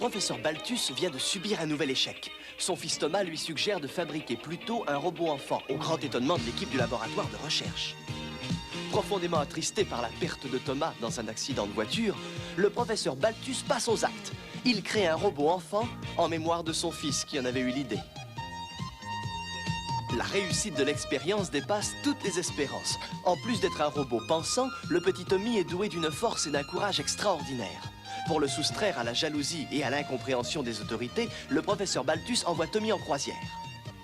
professeur Balthus vient de subir un nouvel échec. Son fils Thomas lui suggère de fabriquer plutôt un robot enfant, au grand étonnement de l'équipe du laboratoire de recherche. Profondément attristé par la perte de Thomas dans un accident de voiture, le professeur Balthus passe aux actes. Il crée un robot enfant en mémoire de son fils qui en avait eu l'idée. La réussite de l'expérience dépasse toutes les espérances. En plus d'être un robot pensant, le petit Tommy est doué d'une force et d'un courage extraordinaires. Pour le soustraire à la jalousie et à l'incompréhension des autorités, le professeur Balthus envoie Tommy en croisière.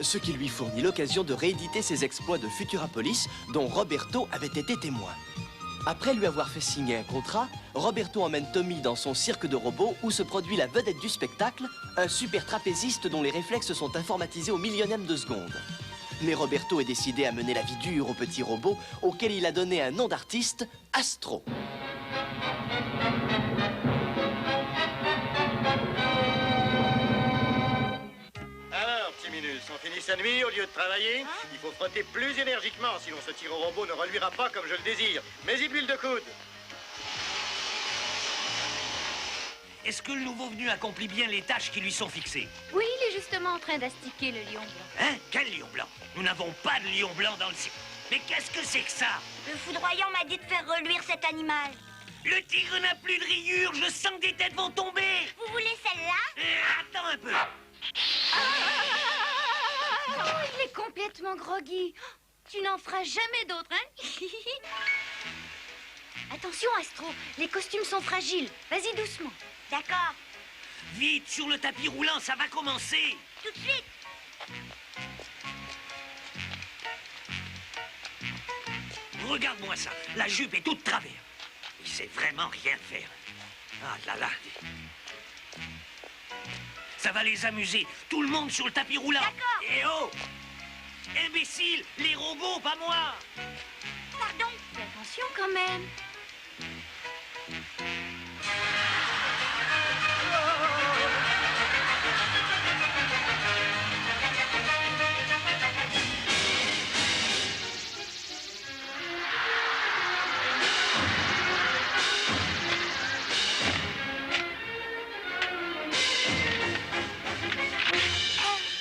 Ce qui lui fournit l'occasion de rééditer ses exploits de Futurapolis, dont Roberto avait été témoin. Après lui avoir fait signer un contrat, Roberto emmène Tommy dans son cirque de robots où se produit la vedette du spectacle, un super trapéziste dont les réflexes sont informatisés au millionième de seconde. Mais Roberto est décidé à mener la vie dure au petit robot, auquel il a donné un nom d'artiste, Astro. Alors, petit Minus, on finit sa nuit au lieu de travailler. Il faut frotter plus énergiquement, sinon ce tir au robot ne reluira pas comme je le désire. Mets-y de l'huile de coude. Est-ce que le nouveau venu accomplit bien les tâches qui lui sont fixées? Oui, il est justement en train d'astiquer le lion blanc. Hein? Quel lion blanc? Nous n'avons pas de lion blanc dans le cirque. Mais qu'est-ce que c'est que ça? Le foudroyant m'a dit de faire reluire cet animal. Le tigre n'a plus de rayures, je sens que des têtes vont tomber. Vous voulez celle-là? Attends un peu. Il est complètement groggy. Tu n'en feras jamais d'autres, hein? Attention, Astro, les costumes sont fragiles. Vas-y doucement. D'accord, Vite, sur le tapis roulant, ça va commencer. tout de suite. Regarde-moi ça, la jupe est toute travers. Il sait vraiment rien faire. Ah là là. Ça va les amuser. Tout le monde sur le tapis roulant. D'accord. Eh oh! Imbécile, les robots, pas moi. Pardon. Fais attention quand même.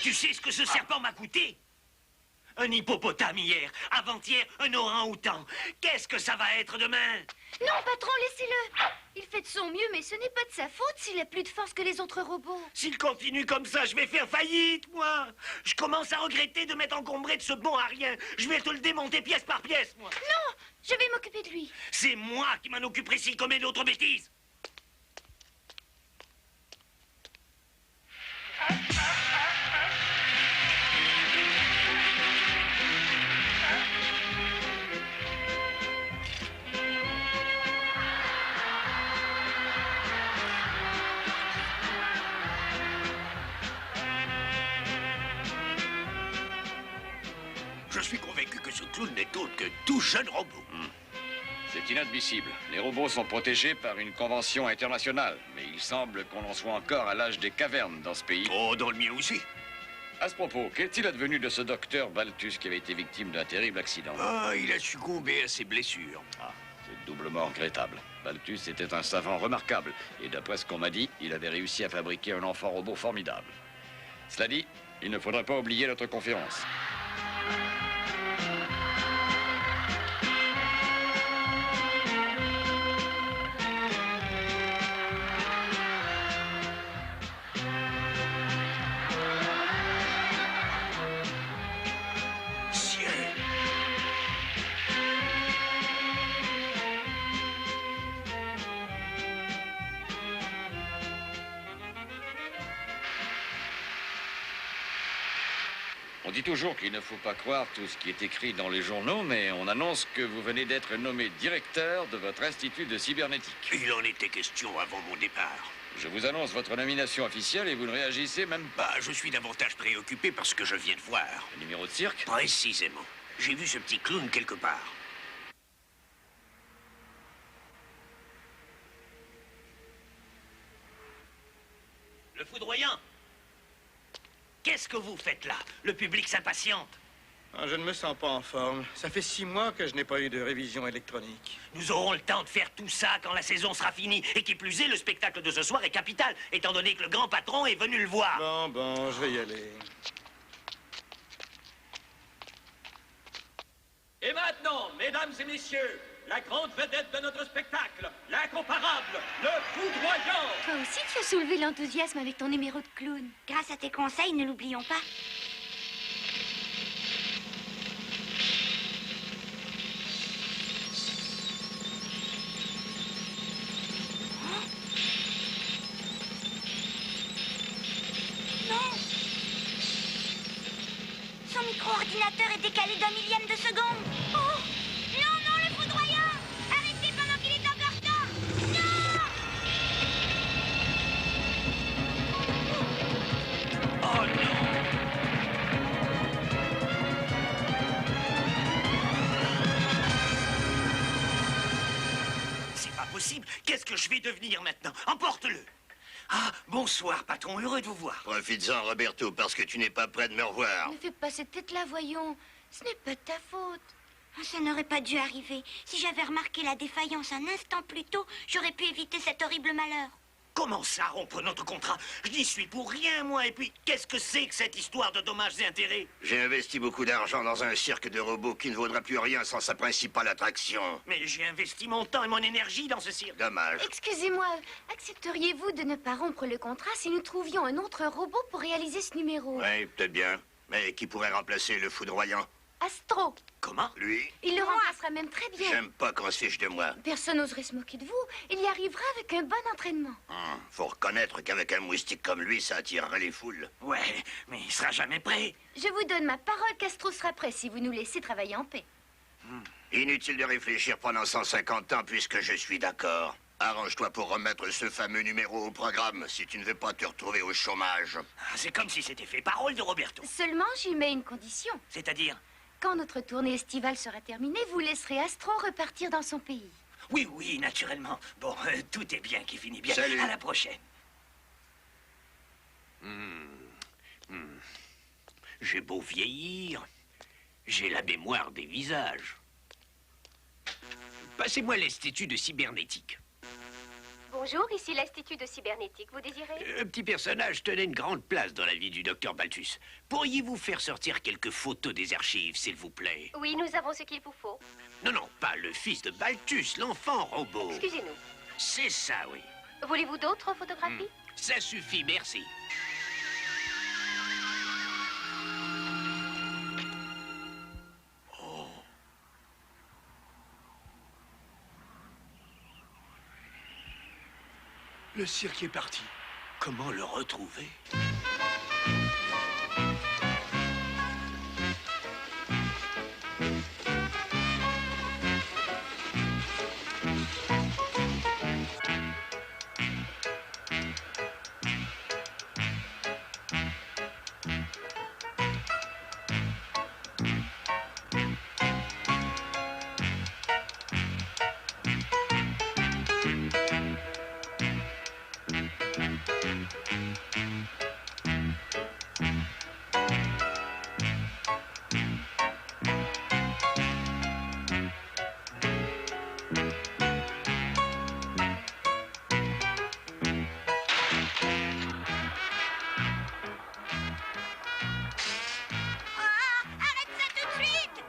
Tu sais ce que ce serpent m'a coûté? Un hippopotame hier, avant-hier, un orang-outan. Qu'est-ce que ça va être demain? Non, patron, laissez-le. Il fait de son mieux, mais ce n'est pas de sa faute s'il a plus de force que les autres robots. S'il continue comme ça, je vais faire faillite, moi. Je commence à regretter de m'être encombré de ce bon à rien. Je vais te le démonter pièce par pièce, moi. Non, je vais m'occuper de lui. C'est moi qui m'en occuperai s'il commet d'autres bêtises. Je suis convaincu que ce clown n'est autre que tout jeune robot. C'est inadmissible. Les robots sont protégés par une convention internationale. Mais il semble qu'on en soit encore à l'âge des cavernes dans ce pays. Oh, dans le mien aussi. À ce propos, qu'est-il advenu de ce docteur Balthus qui avait été victime d'un terrible accident? Ah, il a succombé à ses blessures. Ah, c'est doublement regrettable. Balthus était un savant remarquable. Et d'après ce qu'on m'a dit, il avait réussi à fabriquer un enfant robot formidable. Cela dit, il ne faudrait pas oublier notre conférence. On dit toujours qu'il ne faut pas croire tout ce qui est écrit dans les journaux, mais on annonce que vous venez d'être nommé directeur de votre institut de cybernétique. Il en était question avant mon départ. Je vous annonce votre nomination officielle et vous ne réagissez même pas. Bah, je suis davantage préoccupé par ce que je viens de voir. Le numéro de cirque? Précisément. J'ai vu ce petit clown quelque part. Le foudroyant. Qu'est-ce que vous faites là? Le public s'impatiente. Ah, je ne me sens pas en forme. Ça fait 6 mois que je n'ai pas eu de révision électronique. Nous aurons le temps de faire tout ça quand la saison sera finie. Et qui plus est, le spectacle de ce soir est capital, étant donné que le grand patron est venu le voir. Bon, je vais y aller. Et maintenant, mesdames et messieurs, la grande vedette de notre spectacle, l'incomparable, le foudroyant. Toi aussi, tu as soulevé l'enthousiasme avec ton numéro de clown. Grâce à tes conseils, ne l'oublions pas. Son micro-ordinateur est décalé d'un millième de seconde. Oh! Non, non, le foudroyant! Arrêtez pendant qu'il est encore temps! Non! Oh non! C'est pas possible. Qu'est-ce que je vais devenir maintenant? Emporte-le. Ah, bonsoir, patron. Heureux de vous voir. Profites-en, Roberto, parce que tu n'es pas prêt de me revoir. Ne fais pas cette tête-là, voyons. Ce n'est pas de ta faute. Oh, ça n'aurait pas dû arriver. Si j'avais remarqué la défaillance un instant plus tôt, j'aurais pu éviter cet horrible malheur. Comment ça, rompre notre contrat? Je n'y suis pour rien, moi. Et puis, qu'est-ce que c'est que cette histoire de dommages et intérêts? J'ai investi beaucoup d'argent dans un cirque de robots qui ne vaudra plus rien sans sa principale attraction. Mais j'ai investi mon temps et mon énergie dans ce cirque. Dommage. Excusez-moi, accepteriez-vous de ne pas rompre le contrat si nous trouvions un autre robot pour réaliser ce numéro? Oui, peut-être bien. Mais qui pourrait remplacer le foudroyant? Astro. Comment? Lui? Il le remplacera même très bien. J'aime pas qu'on se fiche de moi. Personne n'oserait se moquer de vous. Il y arrivera avec un bon entraînement. Faut reconnaître qu'avec un moustique comme lui, ça attirerait les foules. Ouais, mais il sera jamais prêt. Je vous donne ma parole qu'Astro sera prêt si vous nous laissez travailler en paix. Inutile de réfléchir pendant 150 ans puisque je suis d'accord. Arrange-toi pour remettre ce fameux numéro au programme si tu ne veux pas te retrouver au chômage. Ah, c'est comme si c'était fait parole de Roberto. Seulement, j'y mets une condition. C'est-à-dire? Quand notre tournée estivale sera terminée, vous laisserez Astro repartir dans son pays. Oui, oui, naturellement. Bon, tout est bien qui finit bien. Salut. À la prochaine. J'ai beau vieillir, j'ai la mémoire des visages. Passez-moi l'Institut de cybernétique. Bonjour, ici l'Institut de cybernétique. Vous désirez? Un petit personnage tenait une grande place dans la vie du docteur Balthus. Pourriez-vous faire sortir quelques photos des archives, s'il vous plaît? Oui, nous avons ce qu'il vous faut. Non, non, pas le fils de Balthus, l'enfant robot. Excusez-nous. C'est ça, oui. Voulez-vous d'autres photographies? Ça suffit, merci. Le cirque est parti. Comment le retrouver?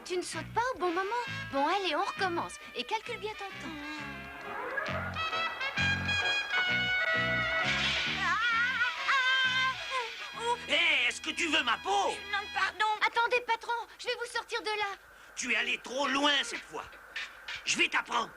Tu ne sautes pas au bon moment. Bon, allez, on recommence. Et calcule bien ton temps. Hé, est-ce que tu veux ma peau? Non, pardon. Attendez, patron, je vais vous sortir de là. Tu es allé trop loin cette fois. Je vais t'apprendre.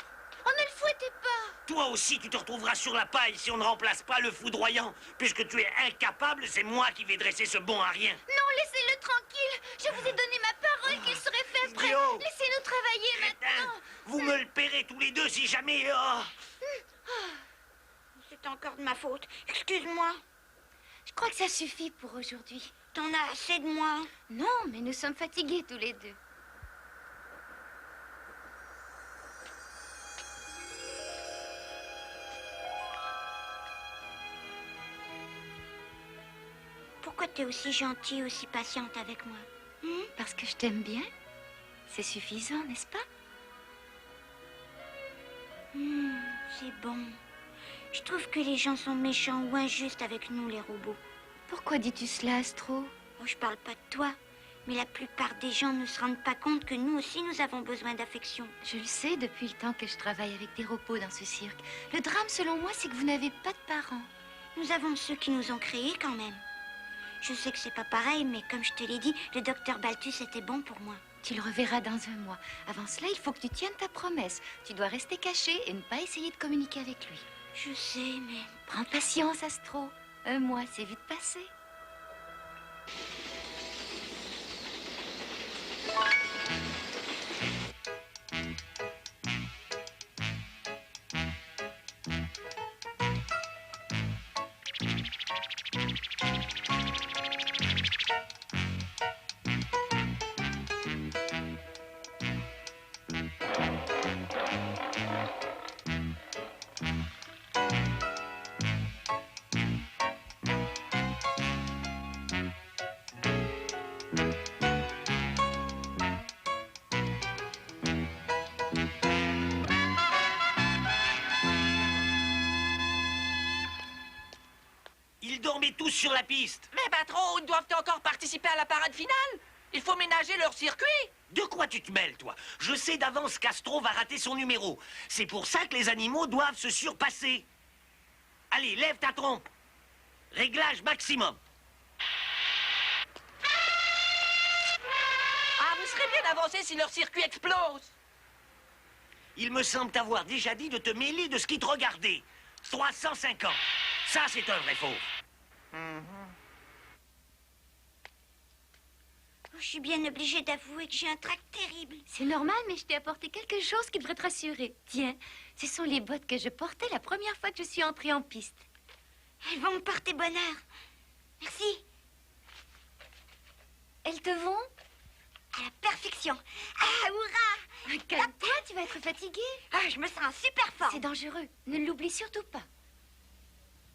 Oh, ne le fouettez pas. Toi aussi, tu te retrouveras sur la paille si on ne remplace pas le foudroyant. Puisque tu es incapable, c'est moi qui vais dresser ce bon à rien. Non, laissez-le tranquille. Je vous ai donné ma parole qu'il serait fait prêt. Idiot. Laissez-nous travailler maintenant. Vous me le paierez tous les deux si jamais... oh. C'est encore de ma faute. Excuse-moi. Je crois que ça suffit pour aujourd'hui. T'en as assez de moi. Non, mais nous sommes fatigués tous les deux. Pourquoi t'es aussi gentille, aussi patiente avec moi? Parce que je t'aime bien. C'est suffisant, n'est-ce pas? C'est bon. Je trouve que les gens sont méchants ou injustes avec nous, les robots. Pourquoi dis-tu cela, Astro? Oh, je parle pas de toi, mais la plupart des gens ne se rendent pas compte que nous aussi, nous avons besoin d'affection. Je le sais depuis le temps que je travaille avec des robots dans ce cirque. Le drame, selon moi, c'est que vous n'avez pas de parents. Nous avons ceux qui nous ont créés quand même. Je sais que c'est pas pareil, mais comme je te l'ai dit, le docteur Balthus était bon pour moi. Tu le reverras dans un mois. Avant cela, il faut que tu tiennes ta promesse. Tu dois rester caché et ne pas essayer de communiquer avec lui. Je sais, mais... Prends patience, Astro. Un mois, c'est vite passé. Ils dormaient tous sur la piste. Mais patron, ils doivent encore participer à la parade finale. Il faut ménager leur circuit. De quoi tu te mêles, toi? Je sais d'avance qu'Astro va rater son numéro. C'est pour ça que les animaux doivent se surpasser. Allez, lève ta trompe. Réglage maximum. Ah, vous serez bien avancé si leur circuit explose. Il me semble t'avoir déjà dit de te mêler de ce qui te regardait. 350. Ça, c'est un vrai faux. Je suis bien obligée d'avouer que j'ai un trac terrible. C'est normal, mais je t'ai apporté quelque chose qui devrait te rassurer. Tiens, ce sont les bottes que je portais la première fois que je suis entrée en piste. Elles vont me porter bonheur. Merci. Elles te vont? À la perfection. Ah, hurrah! Calme-toi, tu vas être fatiguée. Ah, je me sens super forte. C'est dangereux. Ne l'oublie surtout pas.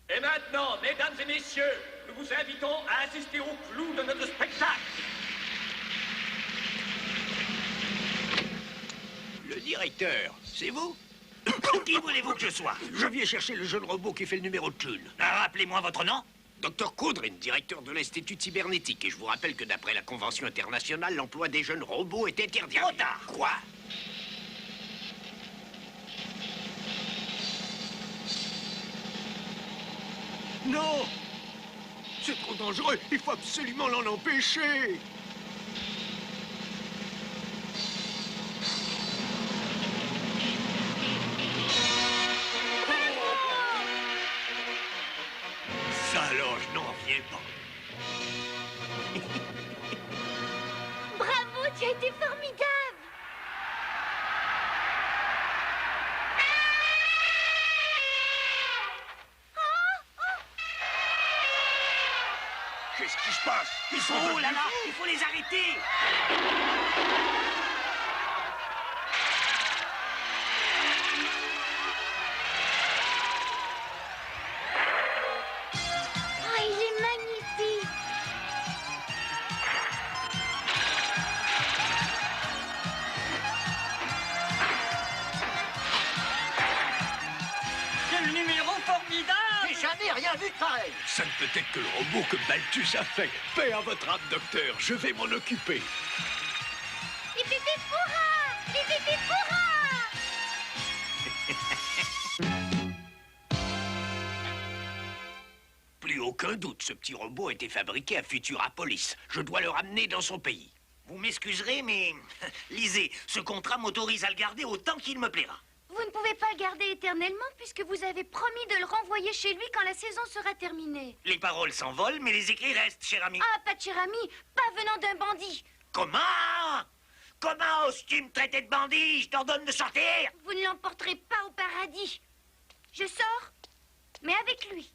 Et maintenant, mesdames et messieurs, nous vous invitons à assister au clou de notre spectacle. Le directeur, c'est vous? Qui voulez-vous que je sois? Je viens chercher le jeune robot qui fait le numéro de June. Rappelez-moi votre nom. Dr Coudrin, directeur de l'Institut cybernétique. Et je vous rappelle que d'après la Convention internationale, l'emploi des jeunes robots est interdit. Trop tard. Quoi? Non! C'est trop dangereux. Il faut absolument l'en empêcher. Ça alors, je n'en reviens pas. Bravo, tu as été formidable. Qu'est-ce qui se passe? Ils sont Oh devenus là là, fous. il faut les arrêter. Oh, il est magnifique. Quel numéro formidable. J'ai jamais rien vu de pareil. Ça ne peut être que le robot que Balthus a fait. Paix à votre âme, docteur. Je vais m'en occuper. Plus aucun doute, ce petit robot a été fabriqué à Futurapolis. Je dois le ramener dans son pays. Vous m'excuserez, mais... Lisez, ce contrat m'autorise à le garder autant qu'il me plaira. Vous ne pouvez pas le garder éternellement puisque vous avez promis de le renvoyer chez lui quand la saison sera terminée. Les paroles s'envolent, mais les écrits restent, cher ami. Ah, pas de cher ami, pas venant d'un bandit. Comment? Comment oses-tu me traiter de bandit? Je t'ordonne de sortir. Vous ne l'emporterez pas au paradis. Je sors, mais avec lui.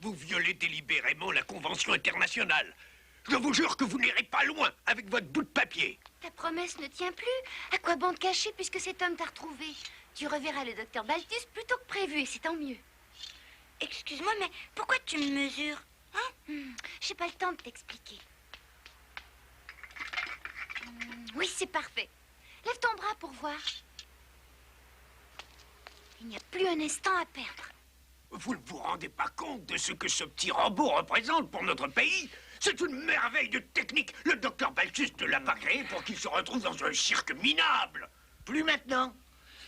Vous violez délibérément la Convention internationale. Je vous jure que vous n'irez pas loin avec votre bout de papier. Ta promesse ne tient plus. À quoi bon te cacher puisque cet homme t'a retrouvé? Tu reverras le docteur Balthus plus tôt que prévu et c'est tant mieux. Excuse-moi, mais pourquoi tu me mesures? Hein? J'ai pas le temps de t'expliquer. Oui, c'est parfait. Lève ton bras pour voir. Il n'y a plus un instant à perdre. Vous ne vous rendez pas compte de ce que ce petit robot représente pour notre pays? C'est une merveille de technique. Le docteur Balthus ne l'a pas créé pour qu'il se retrouve dans un cirque minable. Plus maintenant.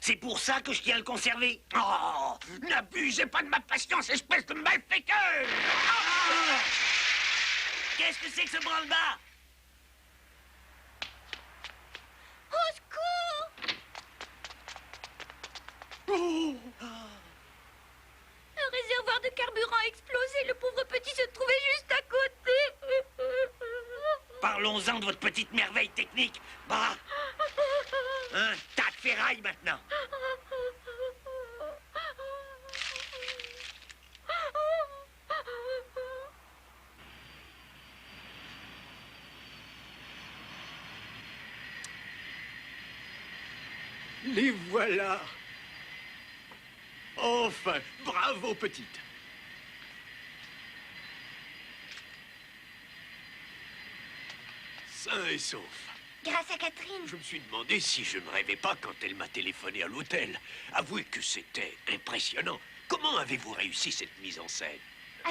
C'est pour ça que je tiens à le conserver. Oh, n'abusez pas de ma patience, espèce de malfaiteur! Qu'est-ce que c'est que ce branle-bas? Au secours! Le réservoir de carburant a explosé. Le pauvre petit se trouvait juste à côté. Parlons-en de votre petite merveille technique. Bah, un tas de ferraille maintenant. Les voilà. Enfin, bravo, petite. Sain et sauf. Grâce à Catherine. Je me suis demandé si je ne rêvais pas quand elle m'a téléphoné à l'hôtel. Avouez que c'était impressionnant. Comment avez-vous réussi cette mise en scène?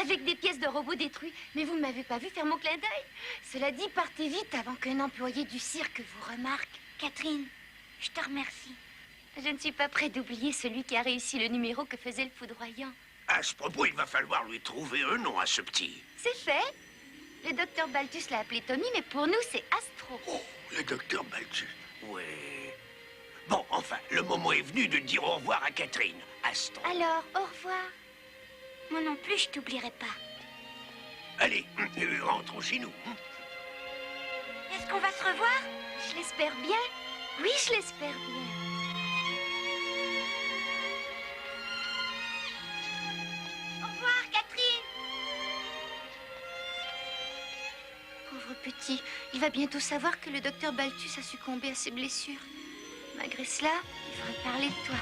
Avec des pièces de robots détruits. Mais vous ne m'avez pas vu faire mon clin d'œil. Cela dit, partez vite avant qu'un employé du cirque vous remarque. Catherine, je te remercie. Je ne suis pas près d'oublier celui qui a réussi le numéro que faisait le foudroyant. À ce propos, il va falloir lui trouver un nom à ce petit. C'est fait. Le docteur Balthus l'a appelé Tommy, mais pour nous, c'est Astro. Oh, le docteur Balthus. Ouais. Bon, enfin, le moment est venu de dire au revoir à Catherine. Astro. Alors, au revoir. Moi non plus, je t'oublierai pas. Allez, rentrons chez nous. Est-ce qu'on va se revoir? Je l'espère bien. Oui, je l'espère bien. Au revoir, Catherine. Pauvre petit, il va bientôt savoir que le docteur Balthus a succombé à ses blessures. Malgré cela, il faudrait parler de toi.